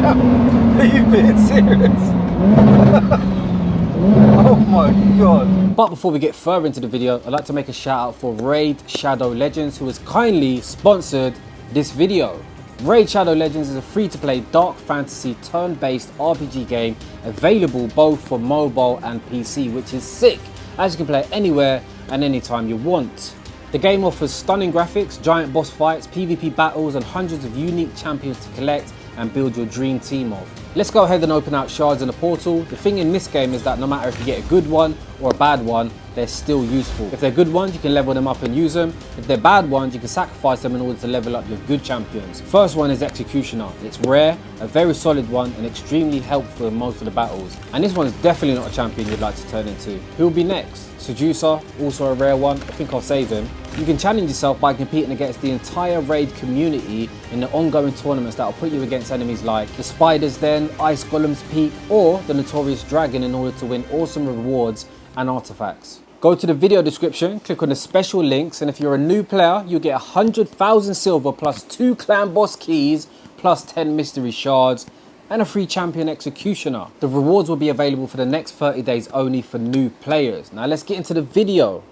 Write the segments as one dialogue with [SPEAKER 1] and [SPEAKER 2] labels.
[SPEAKER 1] Are you being serious? Oh my god. But before we get further into the video, I'd like to make a shout out for Raid Shadow Legends, who has kindly sponsored this video. Raid Shadow Legends is a free-to-play dark fantasy turn-based RPG game available both for mobile and PC, which is sick, as you can play anywhere and anytime you want. The game offers stunning graphics, giant boss fights, PvP battles, and hundreds of unique champions to collect and build your dream team of. Let's go ahead and open out shards in the portal. The thing in this game is that no matter if you get a good one or a bad one, they're still useful. If they're good ones, you can level them up and use them. If they're bad ones, you can sacrifice them in order to level up your good champions. First one is Executioner. It's rare, a very solid one, and extremely helpful in most of the battles. And this one's definitely not a champion you'd like to turn into. Who'll be next? Seducer, also a rare one. I think I'll save him. You can challenge yourself by competing against the entire raid community in the ongoing tournaments that will put you against enemies like the Spider's Den, Ice Golem's Peak, or the Notorious Dragon in order to win awesome rewards and artifacts. Go to the video description, click on the special links, and if you're a new player, you'll get 100,000 silver plus 2 clan boss keys plus 10 mystery shards and a free champion executioner. The rewards will be available for the next 30 days only for new players. Now let's get into the video.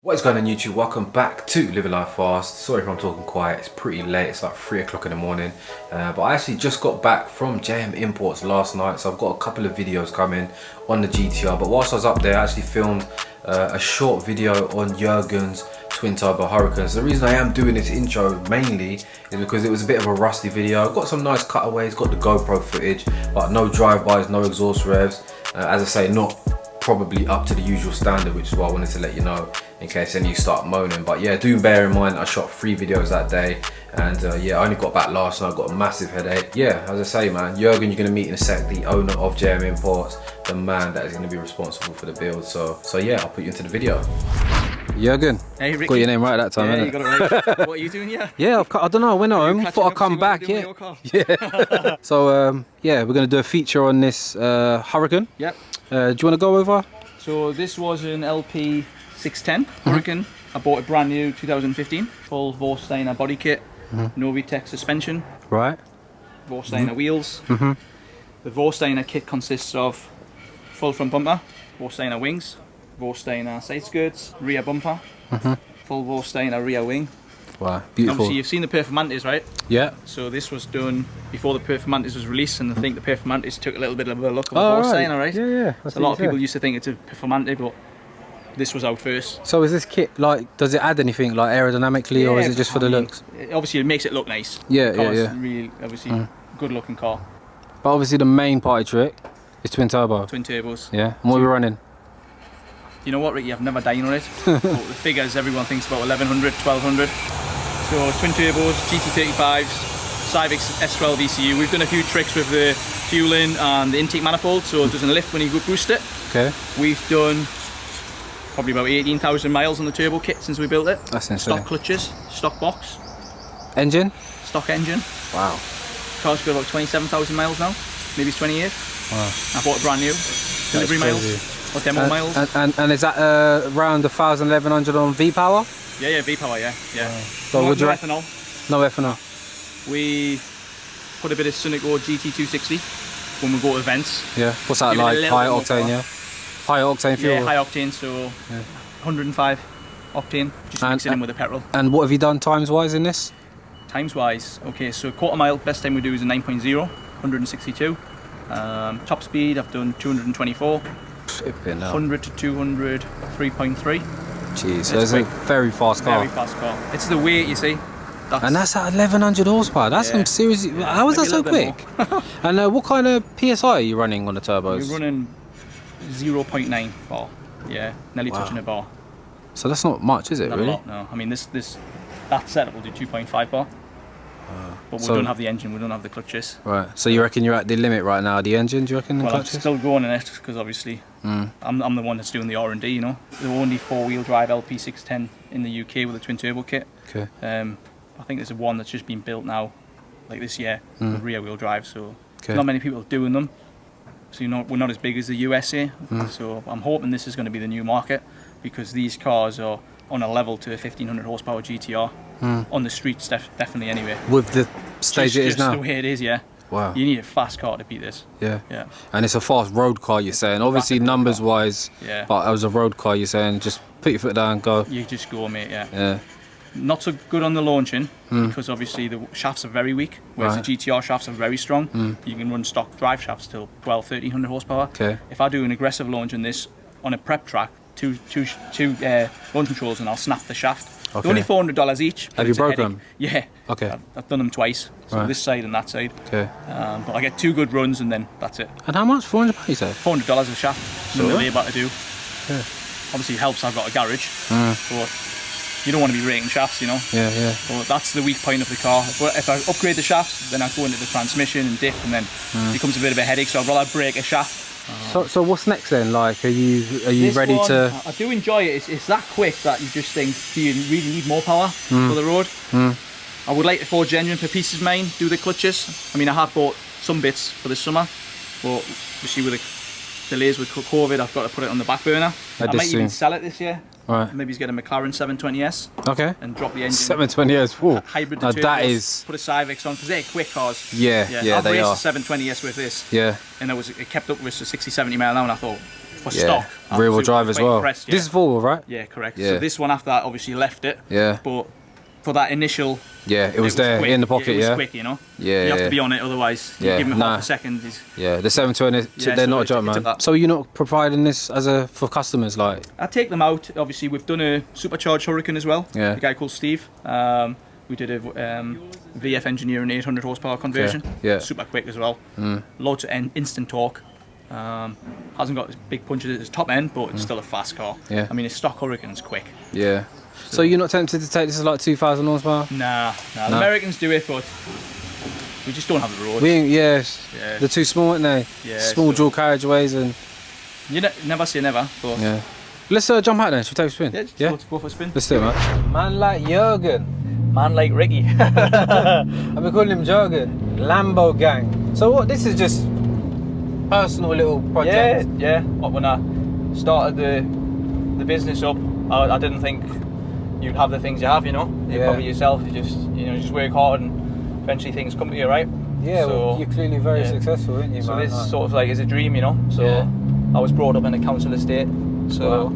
[SPEAKER 1] What is going on YouTube? Welcome back to Living Life Fast. Sorry if I'm talking quiet, it's pretty late, it's like 3 o'clock in the morning. But I actually just got back from JM Imports last night, so I've got a couple of videos coming on the GTR. But whilst I was up there, I actually filmed a short video on Jurgen's twin turbo Huracans. The reason I am doing this intro mainly is because it was a bit of a rusty video. I've got some nice cutaways, got the GoPro footage, but no drive-bys, no exhaust revs. As I say, not probably up to the usual standard, which is why I wanted to let you know in case any of you start moaning. But yeah, do bear in mind I shot 3 videos that day, and yeah, I only got back last night, got a massive headache. Yeah, as I say, man, Jurgen you're going to meet in a sec, the owner of JM Imports, the man that is going to be responsible for the build. So yeah, I'll put you into the video. Jurgen,
[SPEAKER 2] hey, Ricky.
[SPEAKER 1] Got your name right that time,
[SPEAKER 2] yeah,
[SPEAKER 1] innit?
[SPEAKER 2] You got it right. What are you doing here?
[SPEAKER 1] Yeah, I don't know, I went home, thought I'd come back, yeah. Yeah. So yeah, we're going to do a feature on this Huracan.
[SPEAKER 2] Yep.
[SPEAKER 1] Do you want to go over?
[SPEAKER 2] So this was an LP 610 Huracan. I bought it brand new 2015. Full Vorsteiner body kit, Novitec suspension,
[SPEAKER 1] Right.
[SPEAKER 2] Vorsteiner wheels. The Vorsteiner kit consists of full front bumper, Vorsteiner wings, Vorsteiner side skirts, rear bumper, full Vorsteiner rear wing.
[SPEAKER 1] Wow, beautiful.
[SPEAKER 2] Obviously you've seen the Performantes, right?
[SPEAKER 1] Yeah.
[SPEAKER 2] So this was done before the Performantes was released, and I think the Performantes took a little bit of a look of a Vorsteiner, right?
[SPEAKER 1] Yeah, yeah.
[SPEAKER 2] So a lot of people used to think it's a Performante, but this was out first.
[SPEAKER 1] So is this kit, like, does it add anything, like aerodynamically, or is it just for the looks?
[SPEAKER 2] Obviously it makes it look nice.
[SPEAKER 1] Yeah,
[SPEAKER 2] the car's
[SPEAKER 1] yeah.
[SPEAKER 2] really, obviously, good looking car.
[SPEAKER 1] But obviously the main party trick is twin turbo.
[SPEAKER 2] Twin turbos.
[SPEAKER 1] Yeah, and what are we running?
[SPEAKER 2] You know what, Ricky, I've never done on it. But the figures, everyone thinks about 1100, 1200. So twin turbos, GT35s, Civix S12 ECU. We've done a few tricks with the fueling and the intake manifold, so it doesn't lift when you go boost it. Okay. We've done probably about 18,000 miles on the turbo kit since we built it.
[SPEAKER 1] That's insane.
[SPEAKER 2] Stock clutches, stock box.
[SPEAKER 1] Engine?
[SPEAKER 2] Stock engine. Wow. Car's got about 27,000 miles now, maybe it's 28. Wow. I bought it brand new. Delivery miles. Or demo miles.
[SPEAKER 1] And is that around 1,000, 1,100 on V-Power?
[SPEAKER 2] Yeah, V-Power, yeah. Wow.
[SPEAKER 1] So
[SPEAKER 2] no ethanol.
[SPEAKER 1] No ethanol.
[SPEAKER 2] We put a bit of Sunoco GT260 when we go to events.
[SPEAKER 1] Yeah, what's that like? High octane, yeah? High octane fuel?
[SPEAKER 2] Yeah, high octane, so 105 octane, just mix it in with the petrol.
[SPEAKER 1] And what have you done times-wise in this?
[SPEAKER 2] Times-wise, okay, so quarter mile, best time we do is a 9.0, 162. Top speed, I've done 224. 100 to 200, 3.3. Jeez,
[SPEAKER 1] so it's a very fast car.
[SPEAKER 2] Very fast car. It's the weight, you see.
[SPEAKER 1] And that's at 1,100 horsepower. That's some serious. How is that so quick? And what kind of PSI are you running on the turbos?
[SPEAKER 2] You're running 0.9 bar. Yeah, nearly touching a bar.
[SPEAKER 1] So that's not much, is it?
[SPEAKER 2] Not
[SPEAKER 1] really?
[SPEAKER 2] A lot, no. I mean, that setup will do 2.5 bar. But we don't have the engine, we don't have the clutches. Right.
[SPEAKER 1] So you reckon you're at the limit right now? The engine, do you reckon?
[SPEAKER 2] Well, I'm still going in it because obviously I'm the one that's doing the R&D. You know, the only 4-wheel drive LP610 in the UK with a twin turbo kit. Okay. I think there's one that's just been built now, like this year, with rear wheel drive. So not many people doing them. So we're not as big as the USA. So I'm hoping this is going to be the new market, because these cars are on a level to a 1500 horsepower GTR on the streets, definitely anyway.
[SPEAKER 1] With the stage it is now?
[SPEAKER 2] Just the way it is, yeah.
[SPEAKER 1] Wow.
[SPEAKER 2] You need a fast car to beat this.
[SPEAKER 1] Yeah.
[SPEAKER 2] Yeah.
[SPEAKER 1] And it's a fast road car, you're saying. Obviously numbers wise,
[SPEAKER 2] yeah.
[SPEAKER 1] But as a road car, you're saying just put your foot down, go.
[SPEAKER 2] You just go, mate, yeah.
[SPEAKER 1] Yeah.
[SPEAKER 2] Not so good on the launching because obviously the shafts are very weak, whereas the GTR shafts are very strong. You can run stock drive shafts till 1300 horsepower.
[SPEAKER 1] Okay.
[SPEAKER 2] If I do an aggressive launch on this on a prep track, two launch controls, and I'll snap the shaft.
[SPEAKER 1] Okay.
[SPEAKER 2] They're only $400 each.
[SPEAKER 1] Have you broken them?
[SPEAKER 2] Yeah.
[SPEAKER 1] Okay.
[SPEAKER 2] I've done them twice, so this side and that side.
[SPEAKER 1] Okay.
[SPEAKER 2] But I get 2 good runs and then that's it.
[SPEAKER 1] And how much? £400 you say?
[SPEAKER 2] $400 a shaft. Something to labour to do.
[SPEAKER 1] Yeah.
[SPEAKER 2] Obviously it helps I've got a garage, but you don't want to be rating shafts, you know.
[SPEAKER 1] Yeah, yeah.
[SPEAKER 2] But that's the weak point of the car. But if I upgrade the shafts, then I go into the transmission and diff, and then it becomes a bit of a headache. So I'd rather break a shaft.
[SPEAKER 1] So what's next then? Like, are you ready to?
[SPEAKER 2] I do enjoy it. It's that quick that you just think, do you really need more power for the road? I would like to forge the engine for pieces main, do the clutches. I mean, I have bought some bits for this summer, but obviously with the delays with COVID, I've got to put it on the back burner. I might even sell it this year.
[SPEAKER 1] Right.
[SPEAKER 2] Maybe he's get a McLaren 720S.
[SPEAKER 1] Okay.
[SPEAKER 2] And drop the engine.
[SPEAKER 1] 720S. Whoa.
[SPEAKER 2] Hybrid.
[SPEAKER 1] Now that is.
[SPEAKER 2] Put a Civex on because they're quick cars.
[SPEAKER 1] Yeah, yeah, they are.
[SPEAKER 2] I've raced a 720S with this.
[SPEAKER 1] Yeah.
[SPEAKER 2] And it kept up with 60, 70 mile an hour, and I thought for stock.
[SPEAKER 1] Rear wheel drive as well. This is 4-wheel, right?
[SPEAKER 2] Yeah, correct.
[SPEAKER 1] Yeah.
[SPEAKER 2] So this one after that obviously left it.
[SPEAKER 1] Yeah.
[SPEAKER 2] But for that initial.
[SPEAKER 1] Yeah, it was there
[SPEAKER 2] quick.
[SPEAKER 1] in the pocket.
[SPEAKER 2] It was quick, you know.
[SPEAKER 1] Yeah.
[SPEAKER 2] You have to be on it, otherwise you give him half a second.
[SPEAKER 1] Yeah, the 720, they're not a joke, man. So you're not providing this for customers, like?
[SPEAKER 2] I take them out. Obviously, we've done a supercharged Huracan as well.
[SPEAKER 1] Yeah.
[SPEAKER 2] A guy called Steve. We did a VF Engineering 800 horsepower conversion.
[SPEAKER 1] Yeah.
[SPEAKER 2] Super quick as well. Loads of instant torque. Hasn't got as big punches at its top end, but it's still a fast car.
[SPEAKER 1] Yeah.
[SPEAKER 2] I mean, a stock Huracan's quick.
[SPEAKER 1] Yeah. So you're not tempted to take this as like 2,000 horsepower?
[SPEAKER 2] Nah. The Americans do it, but we just don't have the roads.
[SPEAKER 1] Yeah. They're too small, aren't they?
[SPEAKER 2] Yeah.
[SPEAKER 1] Small dual carriageways and.
[SPEAKER 2] You never say never, but.
[SPEAKER 1] Yeah. Let's jump out then. Should we take a spin?
[SPEAKER 2] Yeah. Go for a spin.
[SPEAKER 1] Let's do it, man. Man like Jurgen.
[SPEAKER 2] Man like Ricky.
[SPEAKER 1] I've been calling him Jurgen. Lambo gang. So what? This is just personal little project.
[SPEAKER 2] Yeah. When I started the business up, I didn't think you'd have the things you have, you know. You probably yourself, you just work hard and eventually things come to you, right?
[SPEAKER 1] Yeah,
[SPEAKER 2] so,
[SPEAKER 1] well, you're clearly very successful, aren't you,
[SPEAKER 2] so
[SPEAKER 1] man?
[SPEAKER 2] this sort of like is a dream, you know. So I was brought up in a council estate, so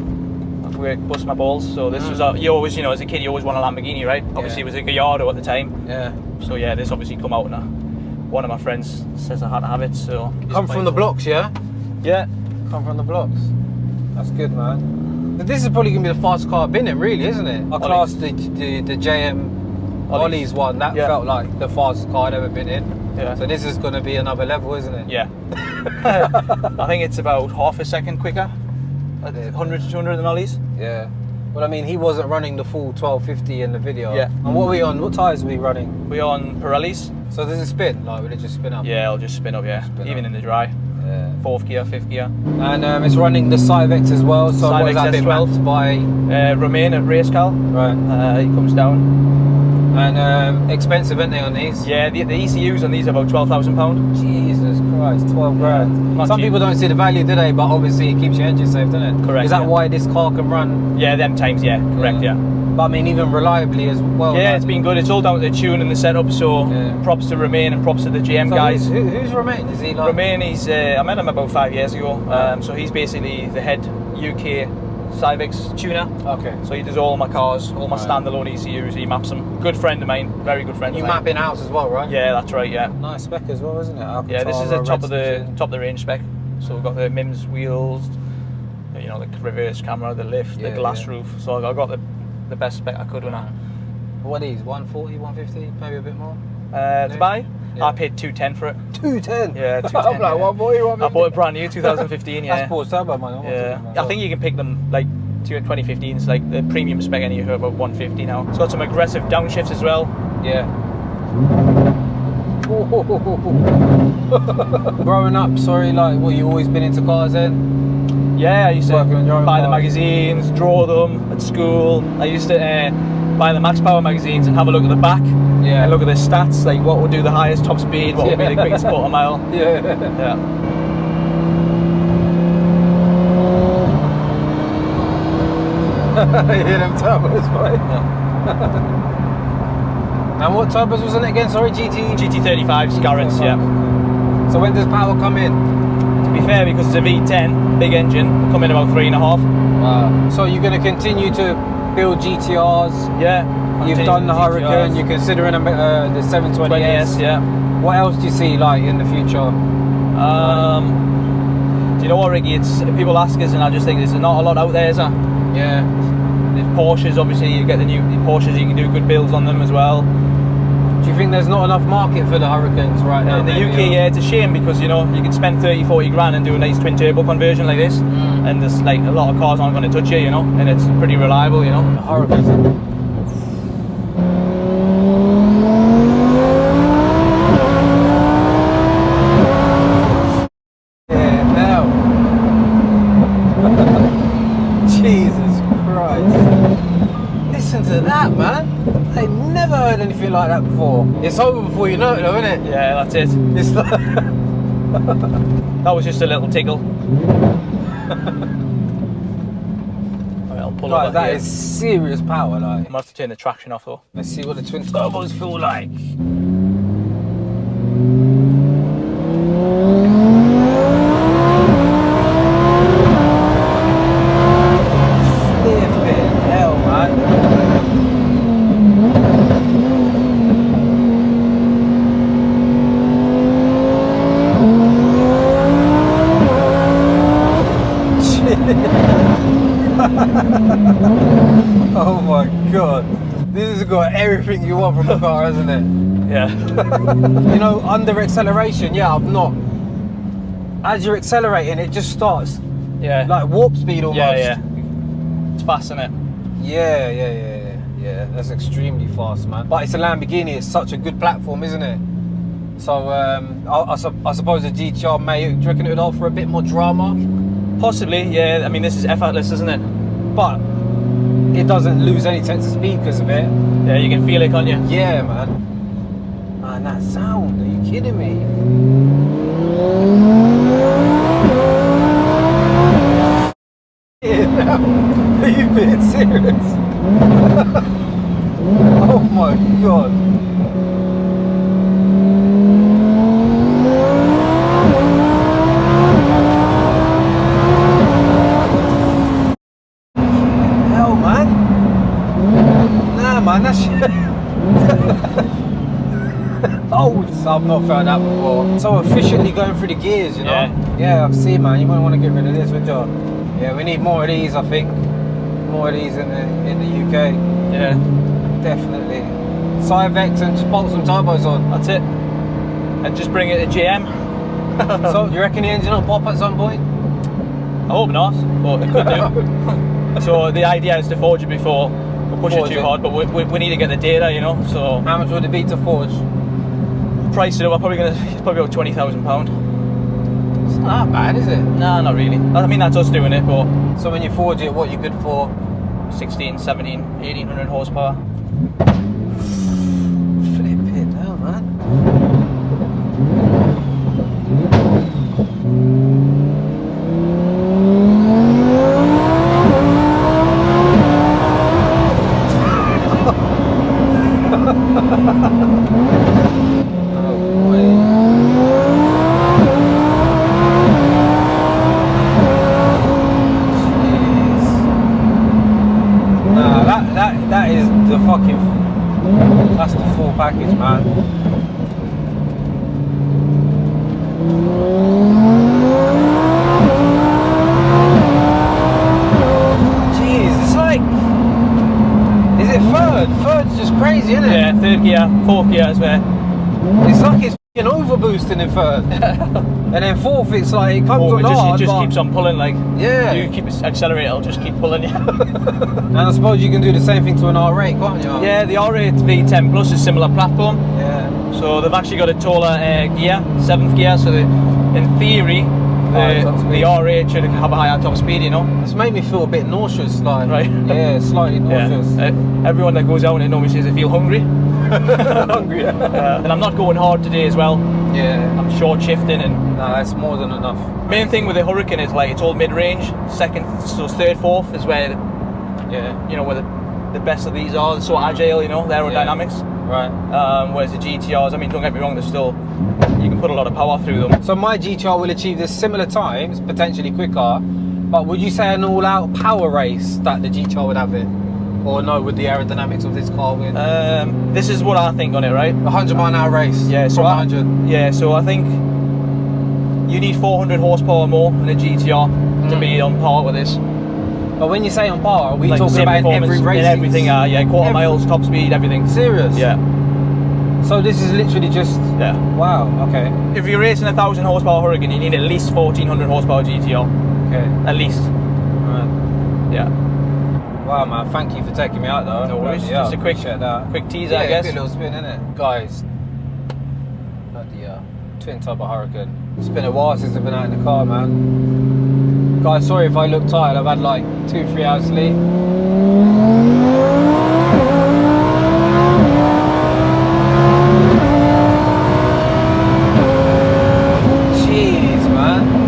[SPEAKER 2] I've worked, bust my balls. So this was you always, you know, as a kid you always want a Lamborghini, right? Obviously it was a Gallardo at the time.
[SPEAKER 1] Yeah.
[SPEAKER 2] So yeah, this obviously come out and one of my friends says I had to have it, so.
[SPEAKER 1] Come from the blocks, yeah?
[SPEAKER 2] Yeah.
[SPEAKER 1] Come from the blocks. That's good, man. This is probably going to be the fastest car I've been in, really, isn't it? I classed the JM Ollie's one. That felt like the fastest car I'd ever been in. Yeah. So this is going to be another level, isn't it?
[SPEAKER 2] Yeah. I think it's about half a second quicker. 100 to 200 than Ollie's.
[SPEAKER 1] Yeah. Well, I mean, he wasn't running the full 1250 in the video.
[SPEAKER 2] Yeah.
[SPEAKER 1] And what are we on? What tyres are we running?
[SPEAKER 2] We're on Pirellis.
[SPEAKER 1] So does it spin? Like, will it just spin up?
[SPEAKER 2] Yeah, it'll just spin up, Even in the dry.
[SPEAKER 1] Yeah.
[SPEAKER 2] 4th gear, 5th gear.
[SPEAKER 1] And it's running the Civex as well. So what is that been mapped by?
[SPEAKER 2] Romain at Racecal.
[SPEAKER 1] Right.
[SPEAKER 2] He comes down.
[SPEAKER 1] And expensive, aren't they, on these?
[SPEAKER 2] Yeah, the ECUs on these are about £12,000.
[SPEAKER 1] Jesus Christ, 12 grand. Some people don't see the value, do they? But obviously it keeps your engine safe, doesn't it?
[SPEAKER 2] Correct.
[SPEAKER 1] Is that why this car can run?
[SPEAKER 2] Yeah, them times, correct,
[SPEAKER 1] But I mean, even reliably as well.
[SPEAKER 2] Yeah, it's been good. It's all down to the tune and the setup. So props to Romain and props to the GM guys.
[SPEAKER 1] Who's Romain? Is he like?
[SPEAKER 2] Romain, I met him about 5 years ago. So he's basically the head UK Civex tuner.
[SPEAKER 1] Okay.
[SPEAKER 2] So he does all my cars, all my standalone ECUs. He maps them. Good friend of mine, very good friend.
[SPEAKER 1] You map in house as well, right?
[SPEAKER 2] Yeah, that's right. Yeah.
[SPEAKER 1] Nice spec as well, isn't it? Alcantara,
[SPEAKER 2] yeah, this is the top of the range spec. So we've got the MIMS wheels, you know, the reverse camera, the lift, the glass roof. So I got the best spec I could when I.
[SPEAKER 1] What are these? 140, 150, maybe a bit more.
[SPEAKER 2] To buy. Yeah. I paid 210 for it.
[SPEAKER 1] 210?
[SPEAKER 2] Yeah, 210.
[SPEAKER 1] I'm like, 140,
[SPEAKER 2] I bought it brand new, 2015,
[SPEAKER 1] That's sports turbo, man.
[SPEAKER 2] Yeah. I think you can pick them, like, 2015's like the premium spec, and you hear about 150 now. It's got some aggressive downshifts as well.
[SPEAKER 1] Yeah. Growing up, like, you always been into cars then?
[SPEAKER 2] Yeah, I used to buy the magazines, draw them at school. I used to buy the Max Power magazines and have a look at the back.
[SPEAKER 1] Yeah.
[SPEAKER 2] And look at the stats, like what would do the highest top speed, what would be the quickest quarter mile. Yeah.
[SPEAKER 1] hear them turbos, boy. And what turbos was in it again? Sorry,
[SPEAKER 2] GT35s, Garrett's, yeah.
[SPEAKER 1] So when does power come in?
[SPEAKER 2] To be fair, because it's a V10, big engine, come in about 3.5.
[SPEAKER 1] Wow. So you're going to continue to build GTRs?
[SPEAKER 2] Yeah.
[SPEAKER 1] You've done the Huracan, you're considering the 720S.
[SPEAKER 2] Yeah.
[SPEAKER 1] What else do you see like in the future?
[SPEAKER 2] Do you know what, Ricky? It's people ask us, and I just think there's not a lot out there, is there?
[SPEAKER 1] Yeah.
[SPEAKER 2] The Porsches, obviously, you get the new Porsches. You can do good builds on them as well.
[SPEAKER 1] Do you think there's not enough market for the Huracans right now?
[SPEAKER 2] In the UK, yeah, it's a shame because you can spend 30-40 grand and do a nice twin turbo conversion like this, and there's like a lot of cars aren't going to touch it, and it's pretty reliable, The
[SPEAKER 1] Huracans. Jesus Christ. Listen to that, man. I never heard anything like that before. It's over before you know it though, isn't it?
[SPEAKER 2] Yeah, that's it.
[SPEAKER 1] It's like
[SPEAKER 2] that was just a little tickle. Alright, I'll pull over
[SPEAKER 1] that
[SPEAKER 2] here.
[SPEAKER 1] is serious power, like.
[SPEAKER 2] I'm gonna have to turn the traction off though.
[SPEAKER 1] Let's see what the twin turbos feel like. Oh my god, this has got everything you want from a car, hasn't it?
[SPEAKER 2] Yeah.
[SPEAKER 1] Under acceleration, yeah, I'm not. As you're accelerating, it just starts.
[SPEAKER 2] Yeah.
[SPEAKER 1] Like warp speed almost.
[SPEAKER 2] Yeah. It's fast, isn't it?
[SPEAKER 1] Yeah. That's extremely fast, man. But it's a Lamborghini. It's such a good platform, isn't it? So I suppose the GTR do you reckon it would offer a bit more drama?
[SPEAKER 2] Possibly, yeah. I mean, this is effortless, isn't it?
[SPEAKER 1] But it doesn't lose any sense of speed because of it.
[SPEAKER 2] Yeah, you can feel it, can't you?
[SPEAKER 1] Yeah, man. Man, that sound, are you kidding me? Yeah, are you being serious? Oh my god. Man, that's oh, I've not found that before. So efficiently going through the gears, Yeah, I see, man. You wouldn't want to get rid of this, would you? Yeah, we need more of these, I think. More of these in the UK.
[SPEAKER 2] Yeah,
[SPEAKER 1] definitely. Cyvex and just bolt some turbos on.
[SPEAKER 2] That's it. And just bring it to GM.
[SPEAKER 1] So, you reckon the engine will pop at some point?
[SPEAKER 2] I hope not, but it could do. So the idea is to forge it before. Push it too hard, but we need to get the data, So
[SPEAKER 1] how much would it be to forge?
[SPEAKER 2] Price it up. It's probably about £20,000.
[SPEAKER 1] It's not that bad, is it?
[SPEAKER 2] Nah, not really. I mean, that's us doing it, but
[SPEAKER 1] so when you forge it, what you good for?
[SPEAKER 2] 16, 17, 1800 horsepower.
[SPEAKER 1] Flip it now, man. That is the fucking, that's the full package, man. Jeez, it's like, is it third? Third's just crazy, isn't it?
[SPEAKER 2] Yeah, third gear, fourth gear as well.
[SPEAKER 1] It's like it's f***ing overboosting in third. And then fourth, it's like, it comes on hard,
[SPEAKER 2] it just keeps on pulling, like,
[SPEAKER 1] yeah.
[SPEAKER 2] You keep accelerating, it'll just keep pulling you.
[SPEAKER 1] And I suppose you can do the same thing to an R8, can't you?
[SPEAKER 2] Yeah, the R8 V10 Plus is similar platform.
[SPEAKER 1] Yeah.
[SPEAKER 2] So they've actually got a taller gear, 7th gear, so in theory, the R8 should have a higher top speed,
[SPEAKER 1] It's made me feel a bit nauseous, like.
[SPEAKER 2] Right.
[SPEAKER 1] Yeah, slightly nauseous.
[SPEAKER 2] Yeah. Everyone that goes out and normally says they feel hungry.
[SPEAKER 1] Hungry.
[SPEAKER 2] And I'm not going hard today as well.
[SPEAKER 1] Yeah.
[SPEAKER 2] I'm short shifting and.
[SPEAKER 1] No, that's more than enough.
[SPEAKER 2] Main thing with the Huracan is like it's all mid-range. Third, fourth is where Yeah, you know, where the best of these are, they're so agile, you know, the aerodynamics.
[SPEAKER 1] Right.
[SPEAKER 2] Whereas the GTRs, I mean, don't get me wrong, they're still, you can put a lot of power through them.
[SPEAKER 1] So my GTR will achieve this similar times, potentially quicker, but would you say an all-out power race that the GTR would have it? Or no, with the aerodynamics of this car win?
[SPEAKER 2] This is what I think on it, right?
[SPEAKER 1] 100-mile-an-hour race.
[SPEAKER 2] Yeah, so
[SPEAKER 1] 100.
[SPEAKER 2] Yeah, so I think you need 400 horsepower more than a GTR to be on par with this.
[SPEAKER 1] But when you say on par, are we
[SPEAKER 2] Like
[SPEAKER 1] talking about in every race?
[SPEAKER 2] In everything, yeah, quarter miles, top speed, everything.
[SPEAKER 1] Serious?
[SPEAKER 2] Yeah.
[SPEAKER 1] So this is literally just...
[SPEAKER 2] Yeah.
[SPEAKER 1] Wow, okay.
[SPEAKER 2] If you're racing a 1,000 horsepower Huracan, you need at least 1,400 horsepower GTR.
[SPEAKER 1] Okay.
[SPEAKER 2] At least.
[SPEAKER 1] Right.
[SPEAKER 2] Yeah.
[SPEAKER 1] Wow, man, thank you for taking me out though.
[SPEAKER 2] No worries,
[SPEAKER 1] Yeah,
[SPEAKER 2] just a quick teaser, I guess.
[SPEAKER 1] A little spin, innit? Guys, bloody twin turbo Huracan. It's been a while since I've been out in the car, man. Guys, sorry if I look tired, I've had like 2-3 hours sleep. Jeez, man.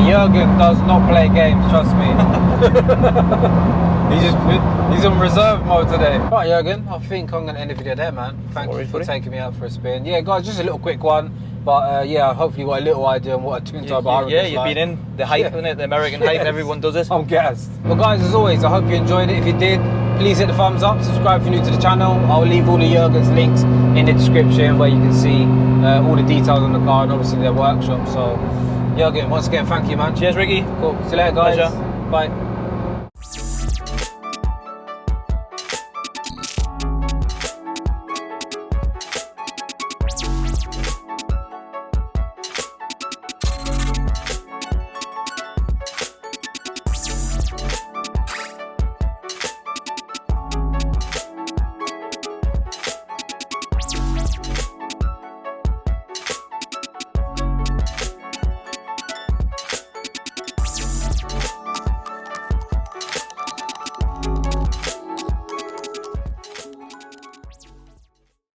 [SPEAKER 1] Jurgen does not play games, trust me. He's on reserve mode today. Right, Jurgen, I think I'm going to end the video there, man. Thank you for taking me out for a spin. Yeah, guys, just a little quick one. But yeah, hopefully you got a little idea on what a twin turbo Huracan is.
[SPEAKER 2] Yeah, you've been in the hype, innit? The American hype, everyone does it.
[SPEAKER 1] I'm gassed. Well, guys, as always, I hope you enjoyed it. If you did, please hit the thumbs up, subscribe if you're new to the channel. I'll leave all the Jurgen's links in the description where you can see all the details on the car and obviously their workshop. So, Jurgen, once again, thank you, man.
[SPEAKER 2] Cheers, Ricky.
[SPEAKER 1] Cool. See you later, guys.
[SPEAKER 2] Pleasure.
[SPEAKER 1] Bye.